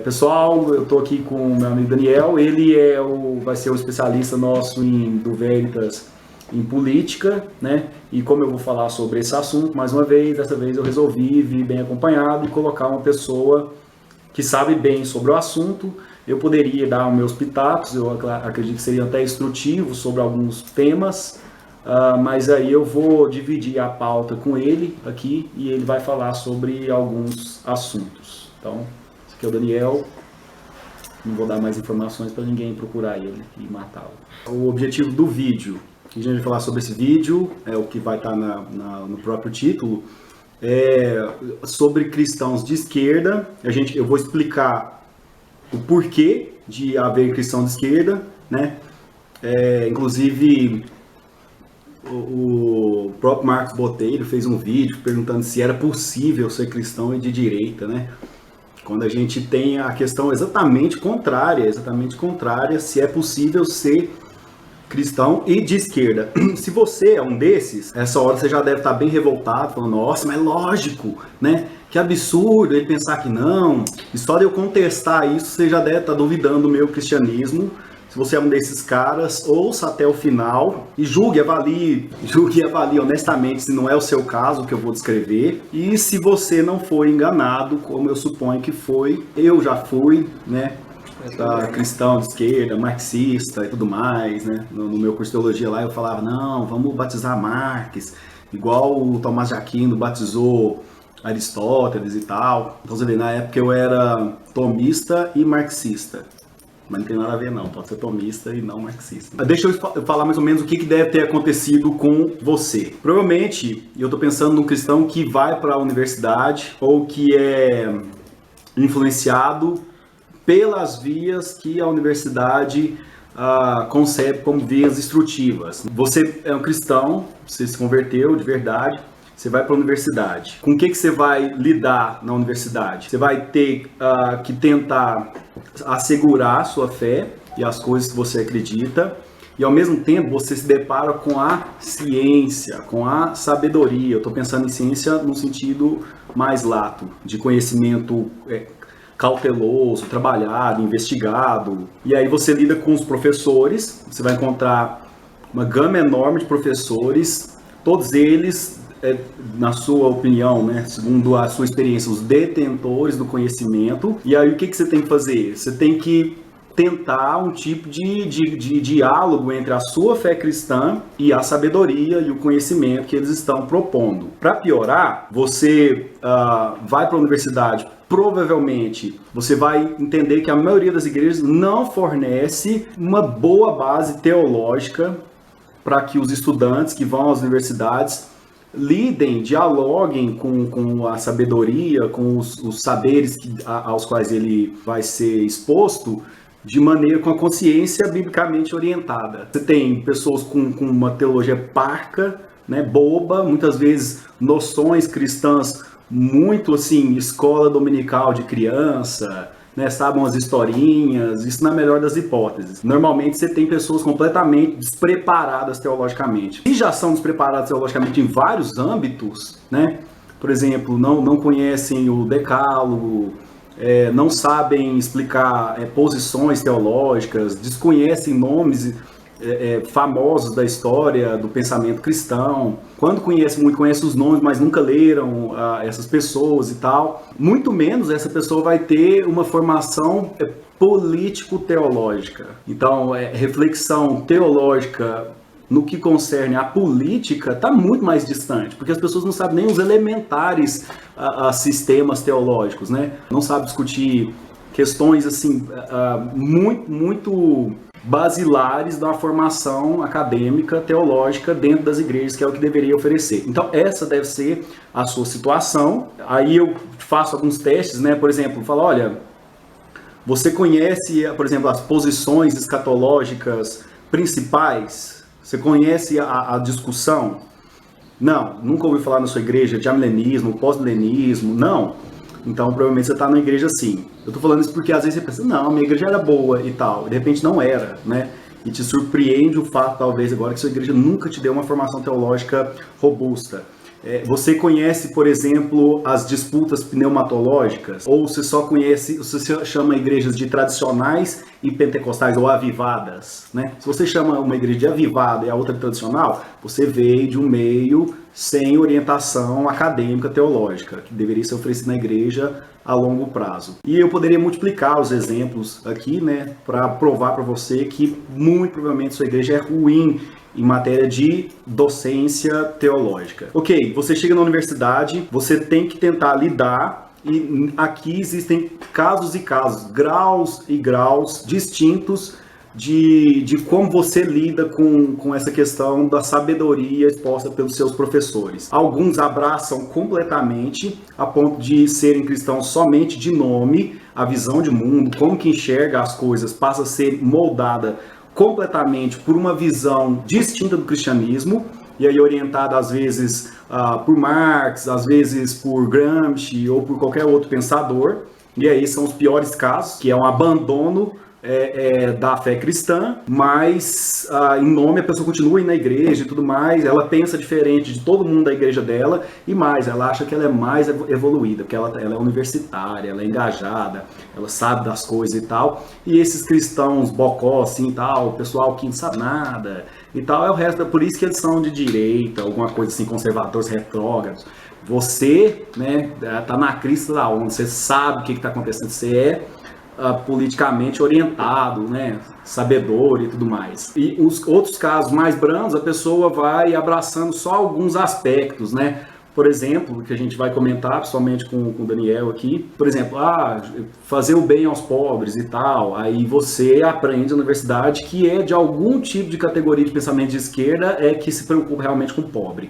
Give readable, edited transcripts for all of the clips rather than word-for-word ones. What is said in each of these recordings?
Pessoal, eu estou aqui com o meu amigo Daniel, ele vai ser o especialista nosso do Veritas em política, né? E como eu vou falar sobre esse assunto, mais uma vez, dessa vez eu resolvi vir bem acompanhado e colocar uma pessoa que sabe bem sobre o assunto. Eu poderia dar os meus pitacos, eu acredito que seria até instrutivo sobre alguns temas, mas aí eu vou dividir a pauta com ele aqui e ele vai falar sobre alguns assuntos. Então, esse aqui é o Daniel. Não vou dar mais informações para ninguém procurar ele e matá-lo. O objetivo do vídeo, que a gente vai falar sobre esse vídeo, é o que vai estar no próprio título, é sobre cristãos de esquerda. Eu vou explicar o porquê de haver cristão de esquerda, né? Inclusive, o próprio Marcos Botelho fez um vídeo perguntando se era possível ser cristão e de direita, né? Quando a gente tem a questão exatamente contrária, se é possível ser cristão e de esquerda. Se você é um desses, essa hora você já deve estar bem revoltado, falando, nossa, mas é lógico, né? Que absurdo ele pensar que não. E só de eu contestar isso, você já deve estar duvidando do meu cristianismo. Se você é um desses caras, ouça até o final e julgue e avalie honestamente se não é o seu caso que eu vou descrever. E se você não foi enganado, como eu suponho que foi, eu já fui, né? Cristão de esquerda, marxista e tudo mais, né? No meu curso de teologia lá eu falava, não, vamos batizar Marx, igual o Tomás de Aquino batizou Aristóteles e tal. Então você vê, na época eu era tomista e marxista. Mas não tem nada a ver não, pode ser tomista e não marxista. Deixa eu falar mais ou menos o que deve ter acontecido com você. Provavelmente, eu estou pensando num cristão que vai para a universidade ou que é influenciado pelas vias que a universidade concebe como vias instrutivas. Você é um cristão, você se converteu de verdade, você vai para a universidade. Com o que você vai lidar na universidade? Você vai ter que tentar assegurar a sua fé e as coisas que você acredita, e ao mesmo tempo você se depara com a ciência, com a sabedoria. Eu estou pensando em ciência no sentido mais lato, de conhecimento cauteloso, trabalhado, investigado. E aí você lida com os professores, você vai encontrar uma gama enorme de professores, todos eles, na sua opinião, né, segundo a sua experiência, os detentores do conhecimento. E aí o que você tem que fazer? Você tem que tentar um tipo de diálogo entre a sua fé cristã e a sabedoria e o conhecimento que eles estão propondo. Para piorar, você vai para a universidade, provavelmente você vai entender que a maioria das igrejas não fornece uma boa base teológica para que os estudantes que vão às universidades lidem, dialoguem com a sabedoria, com os saberes aos quais ele vai ser exposto, de maneira com a consciência biblicamente orientada. Você tem pessoas com uma teologia parca, né, boba, muitas vezes noções cristãs muito assim, escola dominical de criança, né, sabem as historinhas, isso na melhor das hipóteses. Normalmente você tem pessoas completamente despreparadas teologicamente. E já são despreparadas teologicamente em vários âmbitos, né? Por exemplo, não conhecem o decálogo, não sabem explicar posições teológicas, desconhecem nomes famosos da história do pensamento cristão. Quando conhecem os nomes, mas nunca leram essas pessoas e tal, muito menos essa pessoa vai ter uma formação político-teológica. Então, reflexão teológica no que concerne a política está muito mais distante, porque as pessoas não sabem nem os elementares sistemas teológicos, né? Não sabem discutir questões assim muito basilares da formação acadêmica, teológica dentro das igrejas, que é o que deveria oferecer. Então, essa deve ser a sua situação. Aí eu faço alguns testes, né? Por exemplo, falo, olha, você conhece, por exemplo, as posições escatológicas principais? Você conhece a discussão? Não, nunca ouviu falar na sua igreja de amilenismo, pós-milenismo? Não. Então, provavelmente você está numa igreja assim. Eu estou falando isso porque às vezes você pensa, não, minha igreja era boa e tal. E de repente não era, né? E te surpreende o fato, talvez, agora que sua igreja nunca te deu uma formação teológica robusta. Você conhece, por exemplo, as disputas pneumatológicas? Ou você só conhece, você chama igrejas de tradicionais e pentecostais ou avivadas, né? Se você chama uma igreja de avivada e a outra de tradicional, você veio de um meio sem orientação acadêmica teológica, que deveria ser oferecida na igreja a longo prazo. E eu poderia multiplicar os exemplos aqui, né, para provar para você que muito provavelmente sua igreja é ruim em matéria de docência teológica. Ok, você chega na universidade, você tem que tentar lidar, e aqui existem casos e casos, graus e graus distintos de como você lida com essa questão da sabedoria exposta pelos seus professores. Alguns abraçam completamente, a ponto de serem cristãos somente de nome, a visão de mundo, como que enxerga as coisas, passa a ser moldada completamente por uma visão distinta do cristianismo, e aí orientada às vezes por Marx, às vezes por Gramsci ou por qualquer outro pensador, e aí são os piores casos, que é um abandono da fé cristã, mas em nome a pessoa continua indo na igreja e tudo mais, ela pensa diferente de todo mundo da igreja dela, e mais, ela acha que ela é mais evoluída, porque ela é universitária, ela é engajada, ela sabe das coisas e tal, e esses cristãos bocó assim e tal, o pessoal que não sabe nada e tal, é o resto, por isso que eles são de direita, alguma coisa assim, conservadores, retrógrados. Você, né, tá na crista da onda, você sabe o que está acontecendo, você é politicamente orientado, né, sabedor e tudo mais. E os outros casos mais brandos, a pessoa vai abraçando só alguns aspectos, né? Por exemplo, que a gente vai comentar, principalmente com o Daniel aqui, por exemplo, fazer o bem aos pobres e tal, aí você aprende na universidade que é de algum tipo de categoria de pensamento de esquerda que se preocupa realmente com o pobre.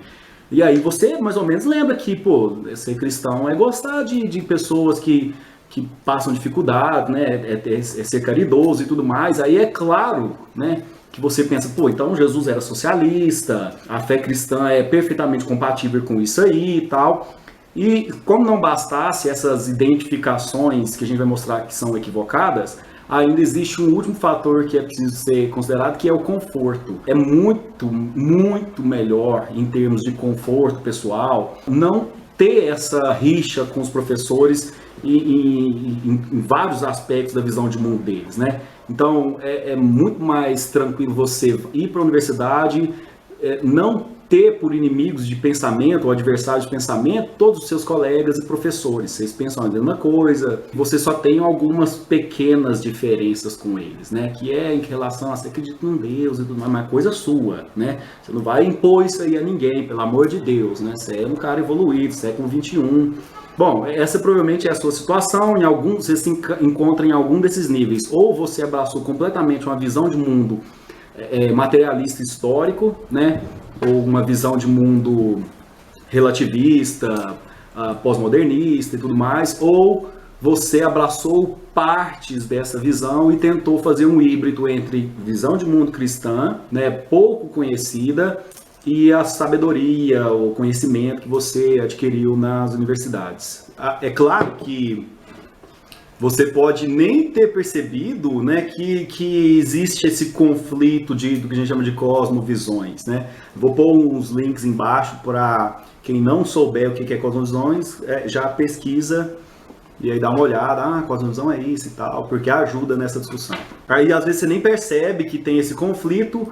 E aí você mais ou menos lembra que, pô, ser cristão é gostar de pessoas que passam dificuldade, né, é ser caridoso e tudo mais. Aí é claro, né, que você pensa, pô, então Jesus era socialista, a fé cristã é perfeitamente compatível com isso aí e tal. E como não bastasse essas identificações que a gente vai mostrar que são equivocadas, ainda existe um último fator que é preciso ser considerado, que é o conforto. É muito, muito melhor em termos de conforto pessoal não ter essa rixa com os professores em vários aspectos da visão de mundo deles, né? Então, é muito mais tranquilo você ir para a universidade, não ter por inimigos de pensamento ou adversários de pensamento todos os seus colegas e professores. Vocês pensam a mesma coisa, você só tem algumas pequenas diferenças com eles, né? Que é em relação a você acredita em Deus e tudo mais, mas é coisa sua, né? Você não vai impor isso aí a ninguém, pelo amor de Deus, né? Você é um cara evoluído, século XXI. Bom, essa provavelmente é a sua situação, você se encontra em algum desses níveis. Ou você abraçou completamente uma visão de mundo materialista histórico, né? Ou uma visão de mundo relativista, pós-modernista e tudo mais, ou você abraçou partes dessa visão e tentou fazer um híbrido entre visão de mundo cristã, né, pouco conhecida, e a sabedoria, o conhecimento que você adquiriu nas universidades. É claro que você pode nem ter percebido, né, que existe esse conflito do que a gente chama de cosmovisões, né? Vou pôr uns links embaixo para quem não souber o que é cosmovisões, já pesquisa e aí dá uma olhada, cosmovisão é isso e tal, porque ajuda nessa discussão. Aí às vezes você nem percebe que tem esse conflito,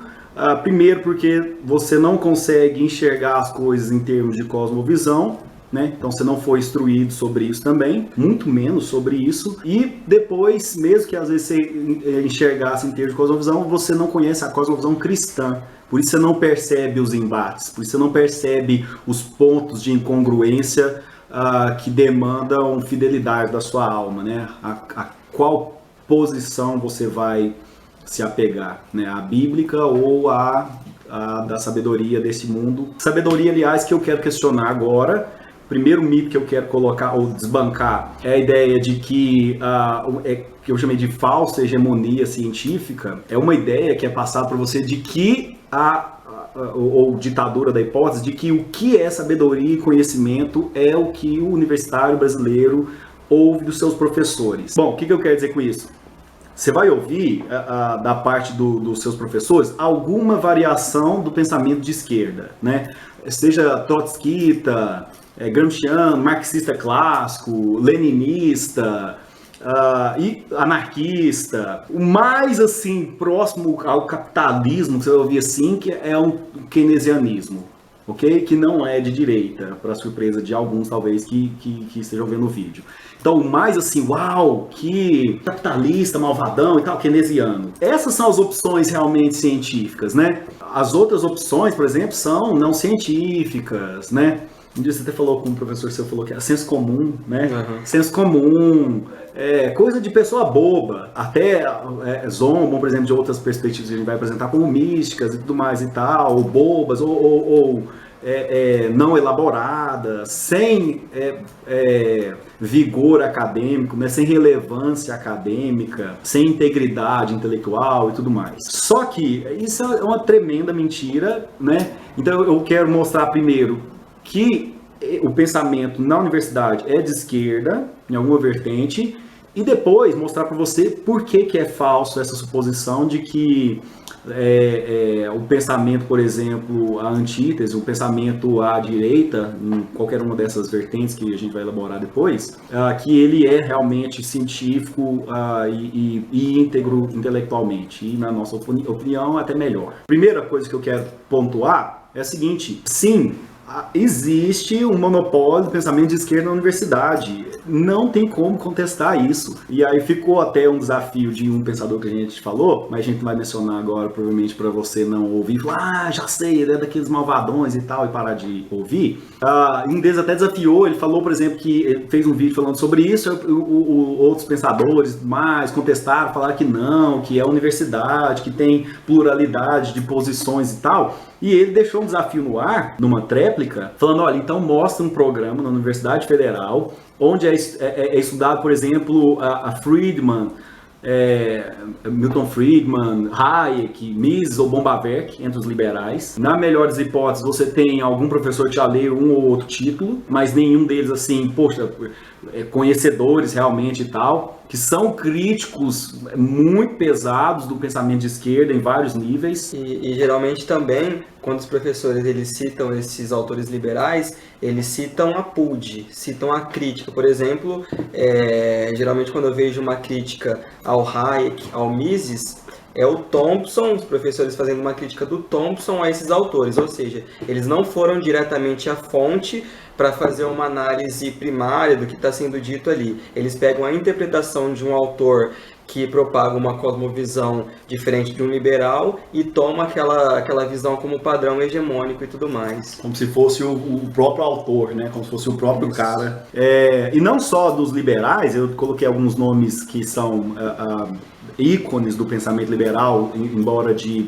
primeiro porque você não consegue enxergar as coisas em termos de cosmovisão, né? Então você não foi instruído sobre isso também, muito menos sobre isso, e depois, mesmo que às vezes você enxergasse em termos de cosmovisão, você não conhece a cosmovisão cristã, por isso você não percebe os embates, por isso você não percebe os pontos de incongruência que demandam fidelidade da sua alma, né? A qual posição você vai se apegar, né? A bíblica ou a da sabedoria desse mundo. Sabedoria, aliás, que eu quero questionar agora. Primeiro mito que eu quero colocar ou desbancar é a ideia de que que eu chamei de falsa hegemonia científica. É uma ideia que é passada para você de que ou ditadura da hipótese de que o que é sabedoria e conhecimento é o que o universitário brasileiro ouve dos seus professores. Bom, o que eu quero dizer com isso? você vai ouvir da parte dos seus professores alguma variação do pensamento de esquerda, né? Seja trotskista, gramsciano, marxista clássico, leninista, e anarquista. O mais assim próximo ao capitalismo que você vai ouvir assim que é o keynesianismo, ok? Que não é de direita, para surpresa de alguns talvez que estejam vendo o vídeo. Então, o mais assim, uau, que capitalista, malvadão e tal, keynesiano. Essas são as opções realmente científicas, né? As outras opções, por exemplo, são não científicas, né? Um dia você até falou com um professor, você falou que é senso comum, né? Uhum. Senso comum, coisa de pessoa boba. Até zombam, por exemplo, de outras perspectivas que a gente vai apresentar como místicas e tudo mais e tal, ou bobas, ou não elaboradas, sem vigor acadêmico, né? Sem relevância acadêmica, sem integridade intelectual e tudo mais. Só que isso é uma tremenda mentira, né? Então eu quero mostrar primeiro que o pensamento na universidade é de esquerda, em alguma vertente, e depois mostrar para você por que é falso essa suposição de que o pensamento, por exemplo, a antítese, o pensamento à direita, em qualquer uma dessas vertentes que a gente vai elaborar depois, que ele é realmente científico e íntegro intelectualmente, e na nossa opinião até melhor. Primeira coisa que eu quero pontuar é a seguinte: sim, existe um monopólio do pensamento de esquerda na universidade. Não tem como contestar isso. E aí ficou até um desafio de um pensador que a gente falou, mas a gente vai mencionar agora, provavelmente para você não ouvir, falar, já sei, ele é daqueles malvadões e tal, e parar de ouvir. Um deles até desafiou, ele falou, por exemplo, que ele fez um vídeo falando sobre isso, outros pensadores mais contestaram, falaram que não, que é a universidade, que tem pluralidade de posições e tal. E ele deixou um desafio no ar, numa tréplica, falando, olha, então mostra um programa na Universidade Federal, onde é estudado, por exemplo, a Friedman, Milton Friedman, Hayek, Mises ou Bombaverk, entre os liberais. Na melhor das hipóteses, você tem algum professor que já leu um ou outro título, mas nenhum deles, assim, poxa, conhecedores realmente e tal, que são críticos muito pesados do pensamento de esquerda em vários níveis. E geralmente também, quando os professores eles citam esses autores liberais, eles citam a PUD, citam a crítica. Por exemplo, geralmente quando eu vejo uma crítica ao Hayek, ao Mises, é o Thompson, os professores fazendo uma crítica do Thompson a esses autores, ou seja, eles não foram diretamente à fonte para fazer uma análise primária do que está sendo dito ali. Eles pegam a interpretação de um autor que propaga uma cosmovisão diferente de um liberal e toma aquela visão como padrão hegemônico e tudo mais. Como se fosse o próprio autor, né? Como se fosse o próprio cara. E não só dos liberais, eu coloquei alguns nomes que são ícones do pensamento liberal, embora de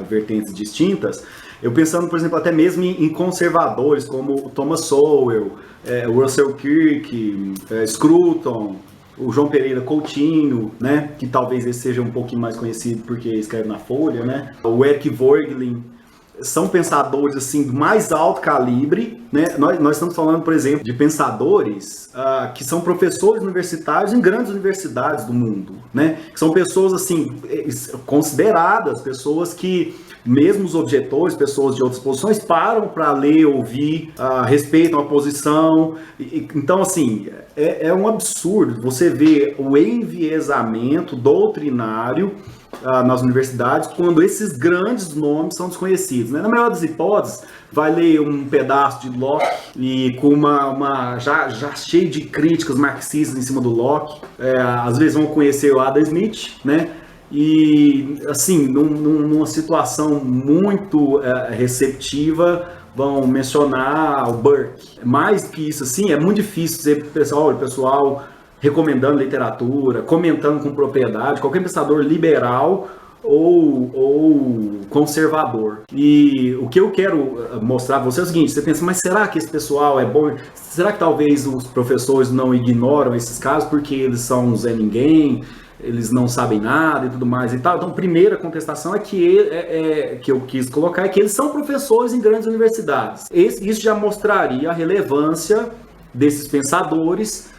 vertentes distintas. Eu pensando, por exemplo, até mesmo em conservadores como Thomas Sowell, Russell Kirk, Scruton, o João Pereira Coutinho, né, que talvez esse seja um pouquinho mais conhecido porque escreve na Folha, né, o Eric Voegelin. São pensadores assim do mais alto calibre, né? Nós estamos falando, por exemplo, de pensadores que são professores universitários em grandes universidades do mundo, né? Que são pessoas assim consideradas, pessoas que mesmo os objetores, pessoas de outras posições, param para ler, ouvir, respeitam a posição. Então, assim, é um absurdo você ver o enviesamento doutrinário nas universidades, quando esses grandes nomes são desconhecidos, né? Na melhor das hipóteses, vai ler um pedaço de Locke e com já cheio de críticas marxistas em cima do Locke. Às vezes vão conhecer o Adam Smith, né? E, assim, numa situação muito receptiva, vão mencionar o Burke. Mais que isso, assim, é muito difícil dizer pro pessoal recomendando literatura, comentando com propriedade, qualquer pensador liberal ou conservador. E o que eu quero mostrar para você é o seguinte: você pensa, mas será que esse pessoal é bom? Será que talvez os professores não ignoram esses casos porque eles são Zé Ninguém, eles não sabem nada e tudo mais e tal? Então, a primeira contestação que eu quis colocar é que eles são professores em grandes universidades. Isso já mostraria a relevância desses pensadores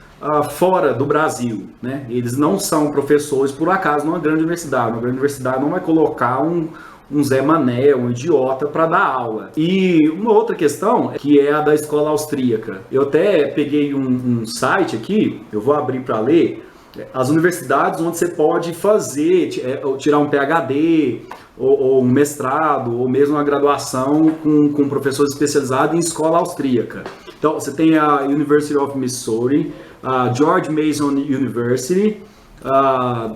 fora do Brasil, né? Eles não são professores, por acaso, numa grande universidade. Uma grande universidade não vai colocar um Zé Mané, um idiota, para dar aula. E uma outra questão, que é a da escola austríaca. Eu até peguei um site aqui, eu vou abrir para ler, as universidades onde você pode fazer, tirar um PhD, ou um mestrado, ou mesmo uma graduação com professores especializados em escola austríaca. Então, você tem a University of Missouri, a George Mason University,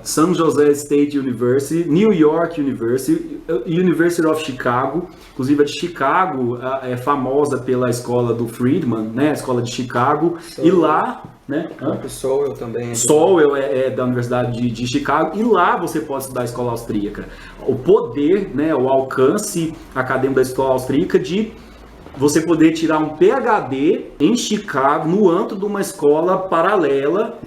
San Jose State University, New York University, University of Chicago. Inclusive a de Chicago é famosa pela escola do Friedman, né? A escola de Chicago. E lá, né? O Sowell também. Sowell é da Universidade de Chicago. E lá você pode estudar a escola austríaca. O poder, né? O alcance acadêmico da escola austríaca de você poder tirar um PhD em Chicago, no âmbito de uma escola paralela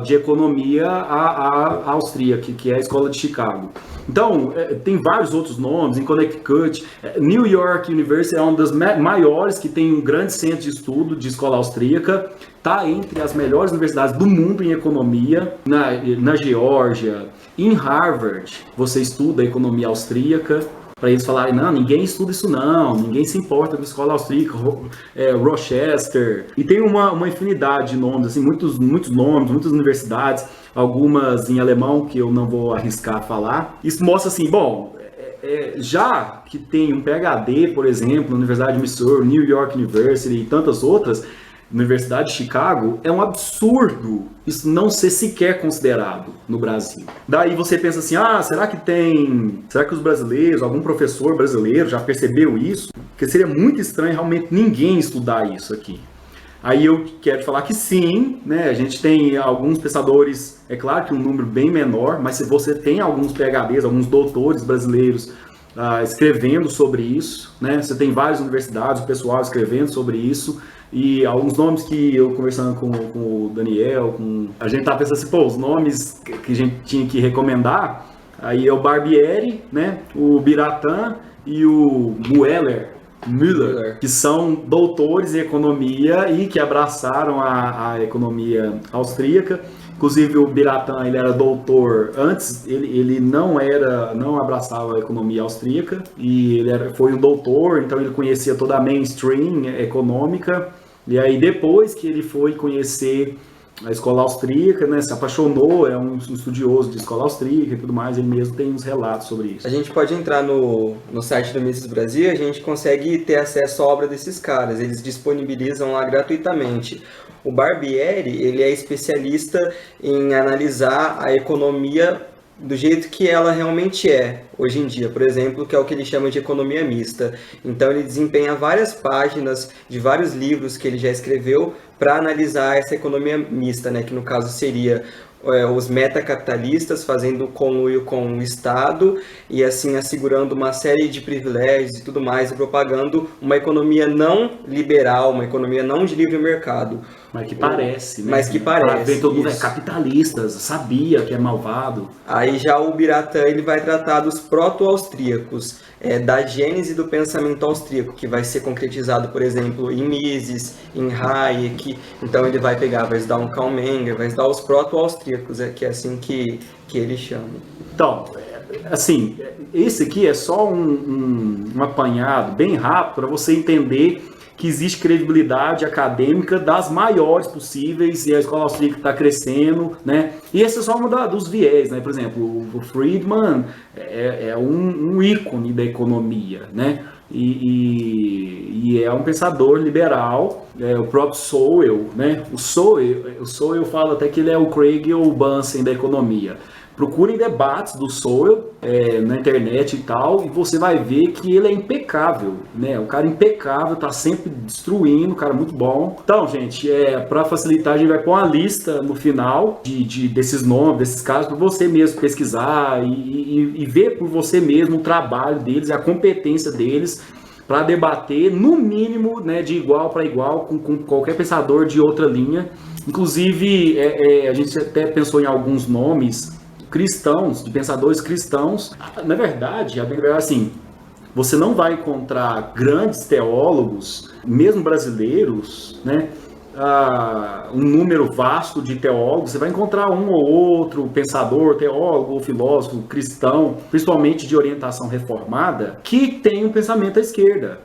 de economia à austríaca, que é a escola de Chicago. Então, tem vários outros nomes, em Connecticut, New York University é uma das maiores, que tem um grande centro de estudo de escola austríaca, está entre as melhores universidades do mundo em economia, na Geórgia, em Harvard, você estuda a economia austríaca, para eles falarem, não, ninguém estuda isso não, ninguém se importa com a escola austríaca, Rochester, e tem uma infinidade de nomes, assim, muitos nomes, muitas universidades, algumas em alemão que eu não vou arriscar falar. Isso mostra assim, bom, já que tem um PhD, por exemplo, na Universidade de Missouri, New York University e tantas outras, Universidade de Chicago, é um absurdo isso não ser sequer considerado no Brasil. Daí você pensa assim, será que os brasileiros, algum professor brasileiro já percebeu isso? Porque seria muito estranho realmente ninguém estudar isso aqui. Aí eu quero falar que sim, né? A gente tem alguns pensadores, é claro que um número bem menor, mas se você tem alguns PhDs, alguns doutores brasileiros escrevendo sobre isso, né? Você tem várias universidades, o pessoal escrevendo sobre isso. E alguns nomes que eu conversando com o Daniel, a gente tava pensando assim, os nomes que a gente tinha que recomendar, aí é o Barbieri, né, o Biratã e o Müller, que são doutores em economia e que abraçaram a economia austríaca. Inclusive o Biratã, ele era doutor antes, ele não abraçava a economia austríaca, e foi um doutor, então ele conhecia toda a mainstream econômica. E aí depois que ele foi conhecer a escola austríaca, né, se apaixonou, é um estudioso de escola austríaca e tudo mais, ele mesmo tem uns relatos sobre isso. A gente pode entrar no site do Mises Brasil, a gente consegue ter acesso à obra desses caras, eles disponibilizam lá gratuitamente. O Barbieri, ele é especialista em analisar a economia do jeito que ela realmente é hoje em dia, por exemplo, que é o que ele chama de economia mista. Então ele desempenha várias páginas de vários livros que ele já escreveu para analisar essa economia mista, né, que no caso seria os metacapitalistas fazendo conluio com o Estado e assim assegurando uma série de privilégios e tudo mais e propagando uma economia não liberal, uma economia não de livre mercado. Mas que parece, né? Mas que parece. Todo mundo é capitalista, sabia que é malvado. Aí já o Biratã, ele vai tratar dos proto-austríacos, da gênese do pensamento austríaco, que vai ser concretizado, por exemplo, em Mises, em Hayek. Então ele vai estudar um Karl Menger, vai estudar os proto-austríacos, que é assim que ele chama. Então, assim, esse aqui é só um apanhado bem rápido para você entender que existe credibilidade acadêmica das maiores possíveis e a escola austríaca está crescendo, né? E esse é só um dos viés, né? Por exemplo, o Friedman é um ícone da economia, né? E é um pensador liberal, o próprio Sowell, né? O Sowell fala até que ele é o Craig ou o Bunsen da economia. Procurem debates do Sowell na internet e tal, e você vai ver que ele é impecável, né? O cara impecável, tá sempre destruindo, um cara muito bom. Então, gente, para facilitar, a gente vai pôr uma lista no final desses nomes, desses casos, para você mesmo pesquisar e ver por você mesmo o trabalho deles, a competência deles, para debater, no mínimo, né, de igual para igual, com qualquer pensador de outra linha. Inclusive, a gente até pensou em alguns nomes cristãos, de pensadores cristãos. Na verdade, assim, você não vai encontrar grandes teólogos, mesmo brasileiros, né, um número vasto de teólogos, você vai encontrar um ou outro pensador, teólogo ou filósofo cristão, principalmente de orientação reformada, que tem um pensamento à esquerda.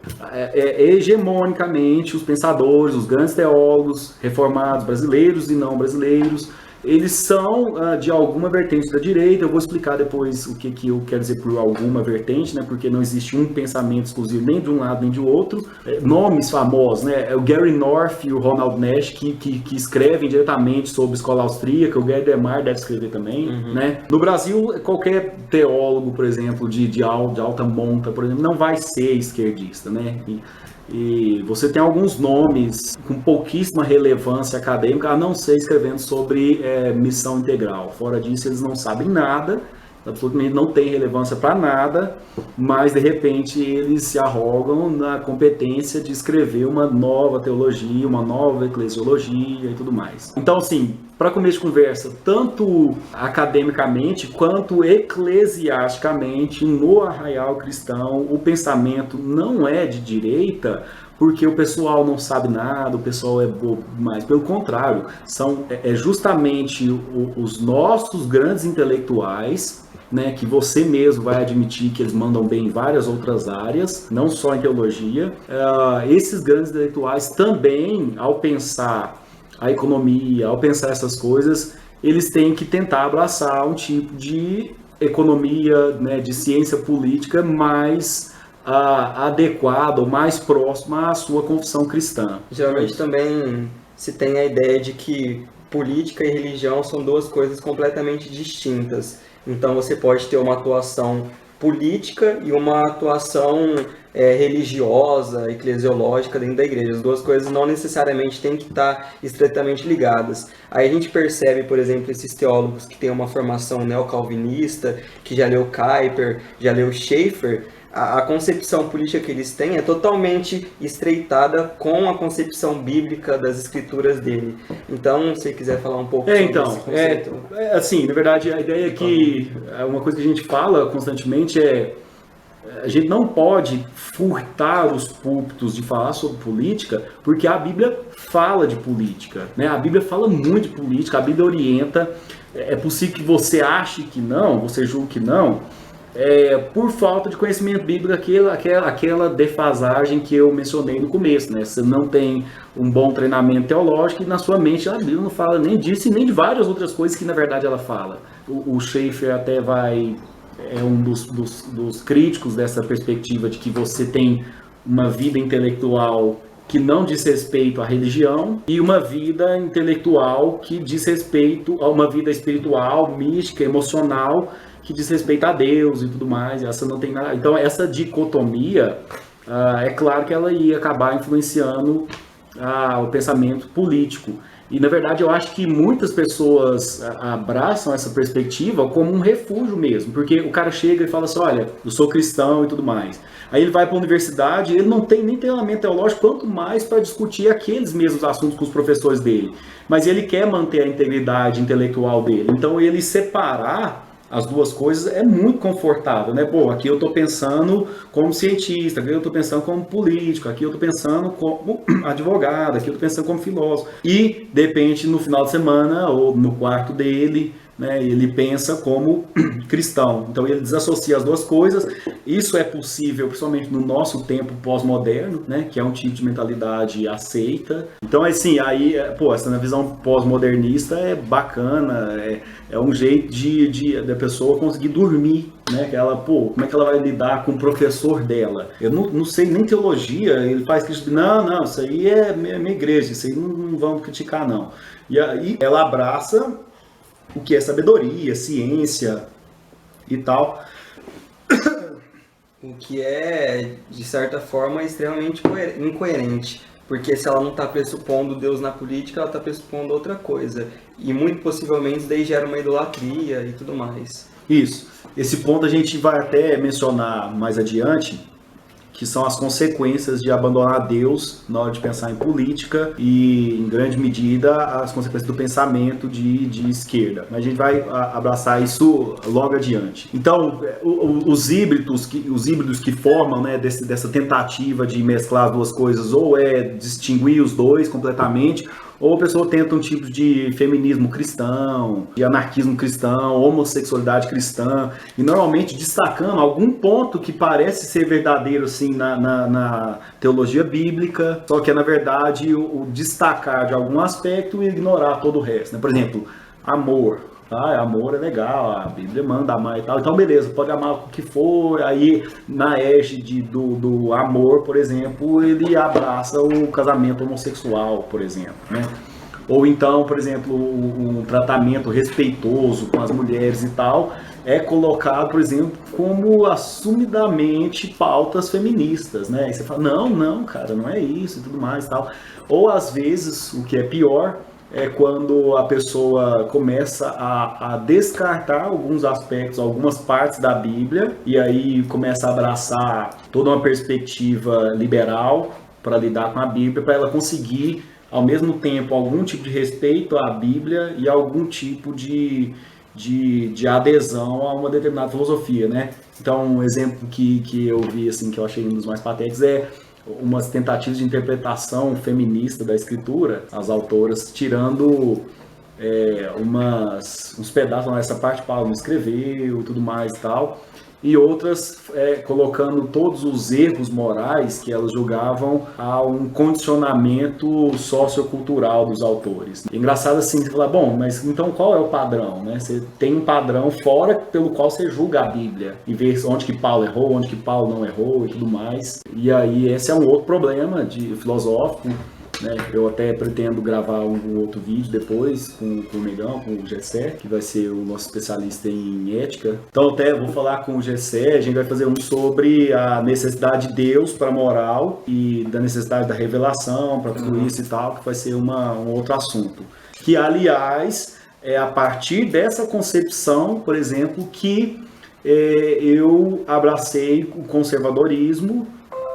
Hegemonicamente, os pensadores, os grandes teólogos reformados, brasileiros e não brasileiros, eles são de alguma vertente da direita. Eu vou explicar depois o que eu quero dizer por alguma vertente, né? Porque não existe um pensamento exclusivo nem de um lado nem de outro. Nomes famosos, né? O Gary North e o Ronald Nash, que escrevem diretamente sobre escola austríaca. O Gary DeMar deve escrever também, né? No Brasil, qualquer teólogo, por exemplo, de alta monta, por exemplo, não vai ser esquerdista, né? E você tem alguns nomes com pouquíssima relevância acadêmica, a não ser escrevendo sobre missão integral. Fora disso, eles não sabem nada, absolutamente não tem relevância para nada, mas de repente eles se arrogam na competência de escrever uma nova teologia, uma nova eclesiologia e tudo mais. Então, assim, para começo de conversa, tanto academicamente quanto eclesiasticamente, no arraial cristão, o pensamento não é de direita, porque o pessoal não sabe nada, o pessoal é bobo, mas pelo contrário, são justamente os nossos grandes intelectuais, né, que você mesmo vai admitir que eles mandam bem em várias outras áreas, não só em teologia. Esses grandes intelectuais também, ao pensar a economia, ao pensar essas coisas, eles têm que tentar abraçar um tipo de economia, né, de ciência política mais adequado, mais próximo à sua confissão cristã. Geralmente também se tem a ideia de que política e religião são duas coisas completamente distintas. Então você pode ter uma atuação política e uma atuação religiosa, eclesiológica dentro da igreja. As duas coisas não necessariamente têm que estar estreitamente ligadas. Aí a gente percebe, por exemplo, esses teólogos que têm uma formação neocalvinista, que já leu Kuyper, já leu Schaeffer, a concepção política que eles têm é totalmente estreitada com a concepção bíblica das escrituras dele. Então, se você quiser falar um pouco sobre esse conceito. Assim, na verdade, a ideia é que uma coisa que a gente fala constantemente a gente não pode furtar os púlpitos de falar sobre política, porque a Bíblia fala de política, né? A Bíblia fala muito de política, a Bíblia orienta. É possível que você ache que não, você julgue que não, por falta de conhecimento bíblico, aquela defasagem que eu mencionei no começo, né? Você não tem um bom treinamento teológico e na sua mente a Bíblia não fala nem disso e nem de várias outras coisas que na verdade ela fala. O Schaeffer até é um dos críticos dessa perspectiva de que você tem uma vida intelectual que não diz respeito à religião e uma vida intelectual que diz respeito a uma vida espiritual, mística, emocional, que diz respeito a Deus e tudo mais. Essa não tem nada. Então essa dicotomia, é claro que ela ia acabar influenciando o pensamento político. E, na verdade, eu acho que muitas pessoas abraçam essa perspectiva como um refúgio mesmo, porque o cara chega e fala assim, olha, eu sou cristão e tudo mais. Aí ele vai para a universidade, ele não tem nem treinamento teológico, quanto mais para discutir aqueles mesmos assuntos com os professores dele. Mas ele quer manter a integridade intelectual dele. Então, ele separar as duas coisas é muito confortável, né? Pô, aqui eu estou pensando como cientista, aqui eu estou pensando como político, aqui eu estou pensando como advogado, aqui eu estou pensando como filósofo. E, de repente, no final de semana, ou no quarto dele, né, ele pensa como cristão. Então ele desassocia as duas coisas. Isso é possível, principalmente no nosso tempo pós-moderno, né, que é um tipo de mentalidade aceita. Então, assim, aí, essa visão pós-modernista é bacana, é um jeito da pessoa conseguir dormir, né, que ela, como é que ela vai lidar com o professor dela? Eu não sei nem teologia, ele faz isso, não, isso aí é minha igreja, isso aí não vamos criticar, não. E aí ela abraça o que é sabedoria, ciência e tal. O que é, de certa forma, extremamente incoerente. Porque se ela não está pressupondo Deus na política, ela está pressupondo outra coisa. E muito possivelmente isso daí gera uma idolatria e tudo mais. Isso. Esse ponto a gente vai até mencionar mais adiante, que são as consequências de abandonar Deus na hora de pensar em política e, em grande medida, as consequências do pensamento de esquerda. Mas a gente vai abraçar isso logo adiante. Então, os híbridos que formam, né, dessa tentativa de mesclar as duas coisas, ou é distinguir os dois completamente, ou a pessoa tenta um tipo de feminismo cristão, de anarquismo cristão, homossexualidade cristã, e normalmente destacando algum ponto que parece ser verdadeiro assim, na teologia bíblica, só que é na verdade o destacar de algum aspecto e ignorar todo o resto, né? Por exemplo, amor. Amor é legal, a Bíblia manda amar e tal, então beleza, pode amar o que for. Aí na égide do amor, por exemplo, ele abraça o casamento homossexual, por exemplo, né? Ou então, por exemplo, um tratamento respeitoso com as mulheres e tal é colocado, por exemplo, como assumidamente pautas feministas, né? E você fala, não, cara, não é isso e tudo mais e tal. Ou às vezes, o que é pior, é quando a pessoa começa a descartar alguns aspectos, algumas partes da Bíblia, e aí começa a abraçar toda uma perspectiva liberal para lidar com a Bíblia, para ela conseguir, ao mesmo tempo, algum tipo de respeito à Bíblia e algum tipo de adesão a uma determinada filosofia, né? Então, um exemplo que eu vi, assim, que eu achei um dos mais patéticos é umas tentativas de interpretação feminista da escritura, as autoras tirando uns pedaços, essa parte Paulo não escreveu e tudo mais e tal, e outras colocando todos os erros morais que elas julgavam a um condicionamento sociocultural dos autores. Engraçado assim, você fala, bom, mas então qual é o padrão, né? Você tem um padrão fora pelo qual você julga a Bíblia e vê onde que Paulo errou, onde que Paulo não errou e tudo mais. E aí esse é um outro problema filosófico, né? Eu até pretendo gravar um outro vídeo depois com o Negão, com o Gessé, que vai ser o nosso especialista em ética. Então até vou falar com o Gessé, a gente vai fazer um sobre a necessidade de Deus para a moral e da necessidade da revelação para tudo isso e tal, que vai ser um outro assunto. Que, aliás, é a partir dessa concepção, por exemplo, que eu abracei o conservadorismo,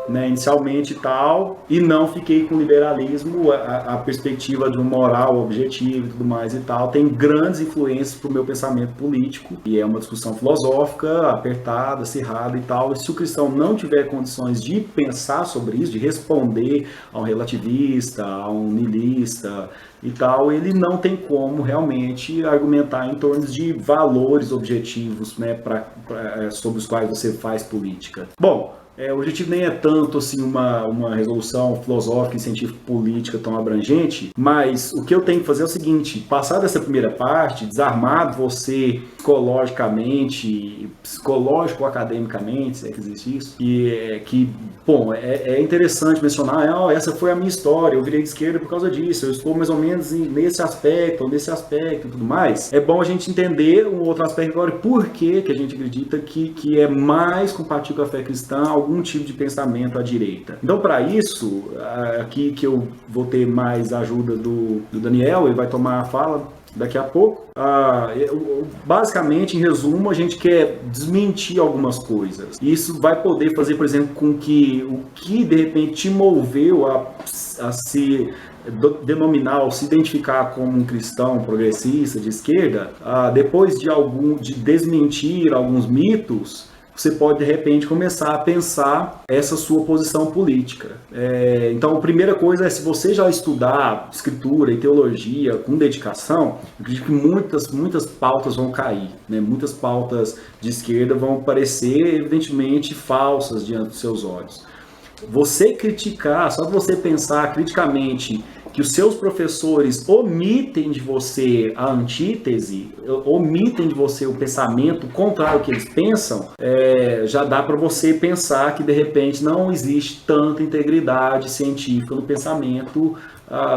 né, inicialmente e tal, e não fiquei com o liberalismo, a perspectiva de uma moral objetiva e tudo mais e tal, tem grandes influências para o meu pensamento político, e é uma discussão filosófica, apertada, acirrada e tal, e se o cristão não tiver condições de pensar sobre isso, de responder a um relativista, a um niilista e tal, ele não tem como realmente argumentar em torno de valores objetivos, né, sobre os quais você faz política. Bom, o objetivo nem é tanto assim, uma resolução filosófica e científico-política tão abrangente, mas o que eu tenho que fazer é o seguinte: passar dessa primeira parte, desarmar você psicologicamente, psicológico-academicamente, se é que existe isso, bom, é interessante mencionar, essa foi a minha história, eu virei de esquerda por causa disso, eu estou mais ou menos nesse aspecto, ou nesse aspecto e tudo mais. É bom a gente entender um outro aspecto agora, por que a gente acredita que é mais compatível com a fé cristã algum tipo de pensamento à direita. Então, para isso, aqui que eu vou ter mais ajuda do Daniel, ele vai tomar a fala daqui a pouco. Basicamente, em resumo, a gente quer desmentir algumas coisas. Isso vai poder fazer, por exemplo, com que o que de repente te moveu a se denominar ou se identificar como um cristão progressista de esquerda, depois de desmentir alguns mitos, você pode, de repente, começar a pensar essa sua posição política. Então, a primeira coisa é, se você já estudar escritura e teologia com dedicação, eu acredito que muitas pautas vão cair, né? Muitas pautas de esquerda vão parecer, evidentemente, falsas diante dos seus olhos. Você criticar, só você pensar criticamente que os seus professores omitem de você a antítese, omitem de você o pensamento contrário ao que eles pensam, já dá para você pensar que, de repente, não existe tanta integridade científica no pensamento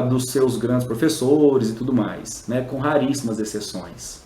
dos seus grandes professores e tudo mais, né, com raríssimas exceções.